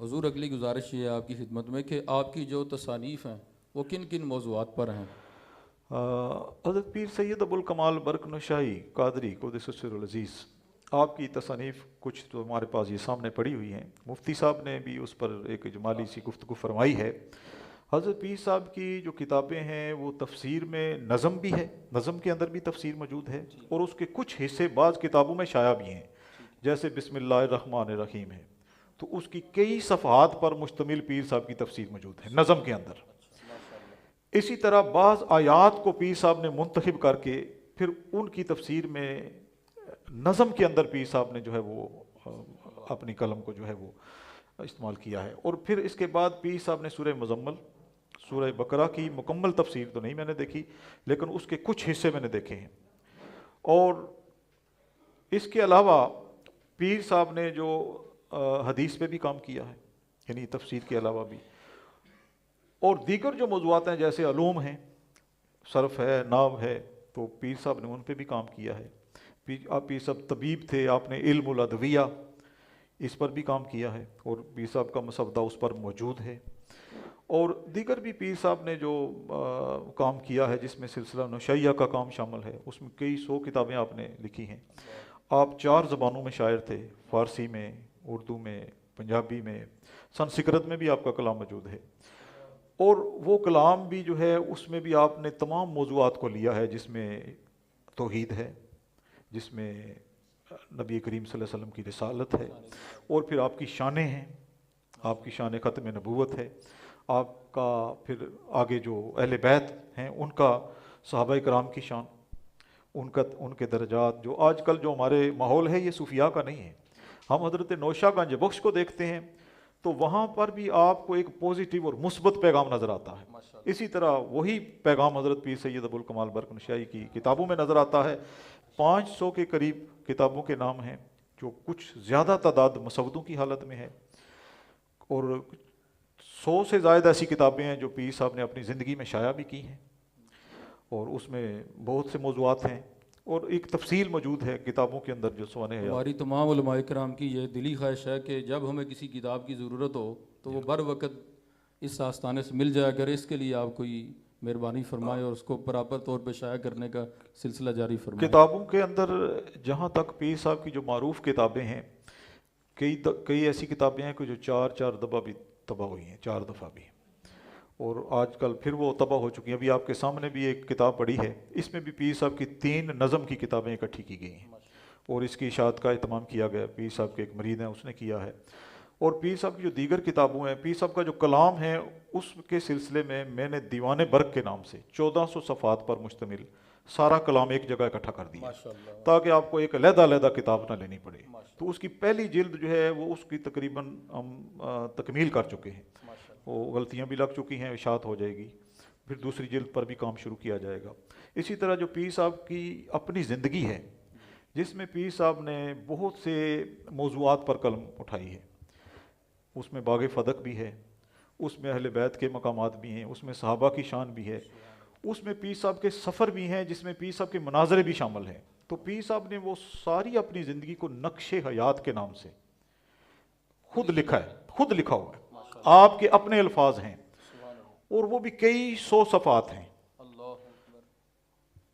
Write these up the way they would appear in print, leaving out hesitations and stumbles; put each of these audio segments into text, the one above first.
حضور اگلی گزارش یہ ہے آپ کی خدمت میں کہ آپ کی جو تصانیف ہیں وہ کن کن موضوعات پر ہیں؟ حضرت پیر سید ابوالکمال برقنشاہی قادری قدس سرہ العزیز، آپ کی تصانیف کچھ تو ہمارے پاس یہ سامنے پڑی ہوئی ہیں، مفتی صاحب نے بھی اس پر ایک اجمالی سی گفتگو فرمائی ہے۔ حضرت پیر صاحب کی جو کتابیں ہیں وہ تفسیر میں نظم بھی ہے، نظم کے اندر بھی تفسیر موجود ہے، اور اس کے کچھ حصے بعض کتابوں میں شائع بھی ہیں، جیسے بسم اللہ الرحمن الرحیم ہے، تو اس کی کئی صفحات پر مشتمل پیر صاحب کی تفسیر موجود ہے نظم کے اندر۔ اسی طرح بعض آیات کو پیر صاحب نے منتخب کر کے پھر ان کی تفسیر میں نظم کے اندر پیر صاحب نے جو ہے وہ اپنی قلم کو جو ہے وہ استعمال کیا ہے۔ اور پھر اس کے بعد پیر صاحب نے سورہ مزمل، سورہ بقرہ کی مکمل تفسیر تو نہیں میں نے دیکھی، لیکن اس کے کچھ حصے میں نے دیکھے ہیں۔ اور اس کے علاوہ پیر صاحب نے جو حدیث پہ بھی کام کیا ہے، یعنی تفسیر کے علاوہ بھی، اور دیگر جو موضوعات ہیں جیسے علوم ہیں، صرف ہے، نحو ہے، تو پیر صاحب نے ان پہ بھی کام کیا ہے۔ پیر صاحب طبیب تھے، آپ نے علم الادویہ اس پر بھی کام کیا ہے، اور پیر صاحب کا مسودہ اس پر موجود ہے۔ اور دیگر بھی پیر صاحب نے جو کام کیا ہے جس میں سلسلہ نشیہ کا کام شامل ہے، اس میں کئی 100 کتابیں آپ نے لکھی ہیں۔ آپ 4 زبانوں میں شاعر تھے، فارسی میں، اردو میں، پنجابی میں، سنسکرت میں بھی آپ کا کلام موجود ہے۔ اور وہ کلام بھی جو ہے اس میں بھی آپ نے تمام موضوعات کو لیا ہے، جس میں توحید ہے، جس میں نبی کریم صلی اللہ علیہ وسلم کی رسالت ہے، اور پھر آپ کی شانیں ہیں، آپ کی شان ختم نبوت ہے، آپ کا پھر آگے جو اہل بیت ہیں ان کا، صحابہ کرام کی شان، ان کے درجات، جو آج کل جو ہمارے ماحول ہے یہ صوفیاء کا نہیں ہے۔ ہم حضرت نوشہ گنج بخش کو دیکھتے ہیں تو وہاں پر بھی آپ کو ایک پازیٹیو اور مثبت پیغام نظر آتا ہے، اسی طرح وہی پیغام حضرت پیر سید ابوالکمال برقنشاہی کی کتابوں میں نظر آتا ہے۔ 500 کے قریب کتابوں کے نام ہیں، جو کچھ زیادہ تعداد مسودوں کی حالت میں ہے، اور 100 سے زائد ایسی کتابیں ہیں جو پیر صاحب نے اپنی زندگی میں شائع بھی کی ہیں، اور اس میں بہت سے موضوعات ہیں، اور ایک تفصیل موجود ہے کتابوں کے اندر جو سوانح حیات۔ ہماری تمام علماء کرام کی یہ دلی خواہش ہے کہ جب ہمیں کسی کتاب کی ضرورت ہو تو وہ بر وقت اس آستانے سے مل جایا کرے۔ اس کے لیے آپ کوئی مہربانی فرمائے اور اس کو پراپر طور پہ شائع کرنے کا سلسلہ جاری فرمائے۔ کتابوں کے اندر جہاں تک پیر صاحب کی جو معروف کتابیں ہیں، کئی ایسی کتابیں ہیں کہ جو 4 دفعہ بھی طبع ہوئی ہیں، 4 دفعہ بھی، اور آج کل پھر وہ طبع ہو چکی ہیں۔ ابھی آپ کے سامنے بھی ایک کتاب پڑھی ہے، اس میں بھی پیر صاحب کی 3 نظم کی کتابیں اکٹھی کی گئی ہیں، اور اس کی اشاعت کا اہتمام کیا گیا، پیر صاحب کے ایک مرید ہیں اس نے کیا ہے۔ اور پیر صاحب کی جو دیگر کتابوں ہیں، پیر صاحب کا جو کلام ہے اس کے سلسلے میں نے دیوان برق کے نام سے 1400 صفحات پر مشتمل سارا کلام ایک جگہ اکٹھا کر دیا، تاکہ آپ کو ایک علیحدہ کتاب نہ لینی پڑے۔ تو اس کی پہلی جلد جو ہے وہ اس کی تقریباً ہم تکمیل کر چکے ہیں، وہ غلطیاں بھی لگ چکی ہیں، اشاعت ہو جائے گی، پھر دوسری جلد پر بھی کام شروع کیا جائے گا۔ اسی طرح جو پیر صاحب کی اپنی زندگی ہے، جس میں پیر صاحب نے بہت سے موضوعات پر قلم اٹھائی ہے، اس میں باغ فدق بھی ہے، اس میں اہل بیت کے مقامات بھی ہیں، اس میں صحابہ کی شان بھی ہے، اس میں پیر صاحب کے سفر بھی ہیں جس میں پیر صاحب کے مناظرے بھی شامل ہیں۔ تو پیر صاحب نے وہ ساری اپنی زندگی کو نقش حیات کے نام سے خود لکھا ہے، خود لکھا ہوا ہے، آپ کے اپنے الفاظ ہیں، اور وہ بھی کئی 100 صفحات ہیں۔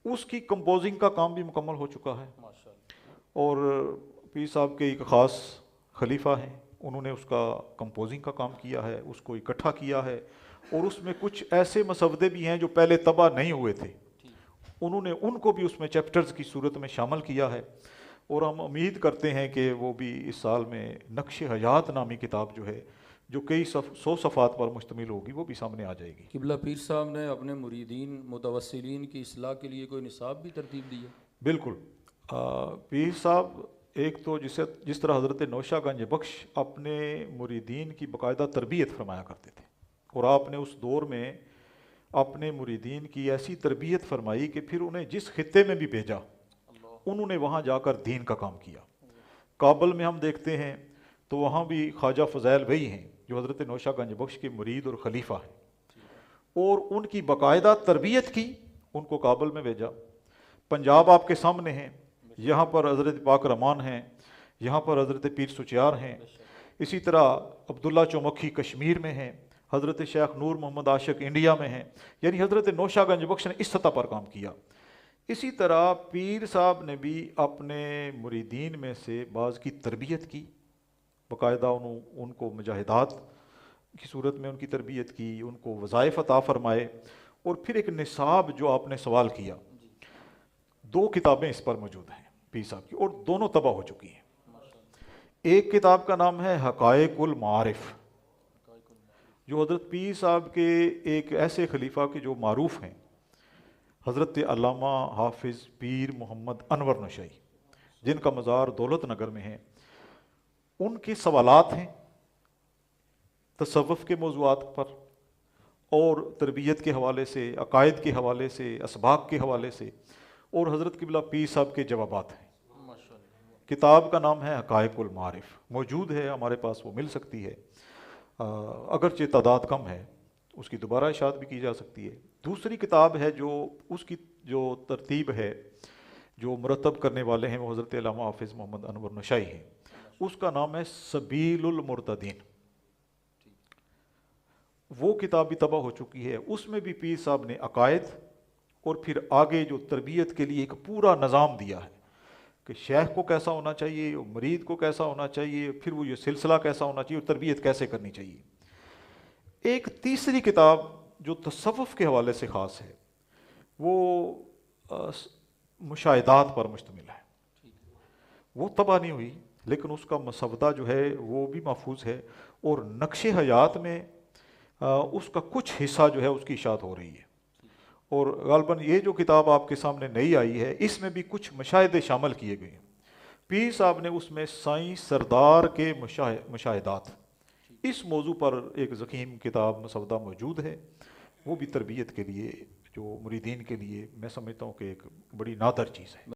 اس کی کمپوزنگ کا کام بھی مکمل ہو چکا ہے، اور پیر صاحب کے ایک خاص خلیفہ ہیں، انہوں نے اس کا کمپوزنگ کا کام کیا ہے، اس کو اکٹھا کیا ہے، اور اس میں کچھ ایسے مسودے بھی ہیں جو پہلے طبع نہیں ہوئے تھے، انہوں نے ان کو بھی اس میں چیپٹرز کی صورت میں شامل کیا ہے، اور ہم امید کرتے ہیں کہ وہ بھی اس سال میں نقش حیات نامی کتاب جو ہے، جو کئی 100 صفحات پر مشتمل ہوگی، وہ بھی سامنے آ جائے گی۔ قبلہ پیر صاحب نے اپنے مریدین متوسلین کی اصلاح کے لیے کوئی نصاب بھی ترتیب دی ہے؟ بالکل، پیر صاحب ایک تو جس طرح حضرت نوشہ گنج بخش اپنے مریدین کی باقاعدہ تربیت فرمایا کرتے تھے، اور آپ نے اس دور میں اپنے مریدین کی ایسی تربیت فرمائی کہ پھر انہیں جس خطے میں بھی بھیجا انہوں نے وہاں جا کر دین کا کام کیا۔ کابل میں ہم دیکھتے ہیں تو وہاں بھی خواجہ فضیل بھائی ہیں جو حضرت نوشہ گنج بخش کے مرید اور خلیفہ ہیں، اور ان کی باقاعدہ تربیت کی، ان کو کابل میں بھیجا۔ پنجاب آپ کے سامنے ہیں، یہاں پر حضرت پاک رحمان ہیں، یہاں پر حضرت پیر سچیار ہیں، اسی طرح عبداللہ چومکھی کشمیر میں ہیں، حضرت شیخ نور محمد عاشق انڈیا میں ہیں، یعنی حضرت نوشا گنج بخش نے اس سطح پر کام کیا۔ اسی طرح پیر صاحب نے بھی اپنے مریدین میں سے بعض کی تربیت کی، باقاعدہ ان کو مجاہدات کی صورت میں ان کی تربیت کی، ان کو وظائف عطا فرمائے، اور پھر ایک نصاب جو آپ نے سوال کیا، 2 کتابیں اس پر موجود ہیں پیر صاحب کی، اور دونوں طبع ہو چکی ہیں۔ ایک کتاب کا نام ہے حقائق المعارف، جو حضرت پیر صاحب کے ایک ایسے خلیفہ کے جو معروف ہیں، حضرت علامہ حافظ پیر محمد انور نشائی، جن کا مزار دولت نگر میں ہے، ان کے سوالات ہیں تصوف کے موضوعات پر، اور تربیت کے حوالے سے، عقائد کے حوالے سے، اسباق کے حوالے سے، اور حضرت قبلہ پیر صاحب کے جوابات ہیں۔ کتاب کا نام ہے حقائق المعارف، موجود ہے ہمارے پاس، وہ مل سکتی ہے، اگرچہ تعداد کم ہے، اس کی دوبارہ اشاعت بھی کی جا سکتی ہے۔ دوسری کتاب ہے جو اس کی جو ترتیب ہے، جو مرتب کرنے والے ہیں وہ حضرت علامہ حافظ محمد انور نشائی ہیں، اس کا نام ہے سبیل المرتدین۔ وہ کتاب بھی طبع ہو چکی ہے، اس میں بھی پیر صاحب نے عقائد اور پھر آگے جو تربیت کے لیے ایک پورا نظام دیا ہے کہ شیخ کو کیسا ہونا چاہیے، مرید کو کیسا ہونا چاہیے، پھر وہ یہ سلسلہ کیسا ہونا چاہیے، اور تربیت کیسے کرنی چاہیے۔ ایک تیسری کتاب جو تصوف کے حوالے سے خاص ہے، وہ مشاہدات پر مشتمل ہے، وہ طبع نہیں ہوئی، لیکن اس کا مسودہ جو ہے وہ بھی محفوظ ہے، اور نقش حیات میں اس کا کچھ حصہ جو ہے اس کی اشاعت ہو رہی ہے۔ اور غالباً یہ جو کتاب آپ کے سامنے نئی آئی ہے، اس میں بھی کچھ مشاہدے شامل کیے گئے ہیں۔ پیر صاحب نے اس میں سائیں سردار کے مشاہدات، اس موضوع پر ایک ضخیم کتاب مسودہ موجود ہے، وہ بھی تربیت کے لیے، جو مریدین کے لیے میں سمجھتا ہوں کہ ایک بڑی نادر چیز ہے۔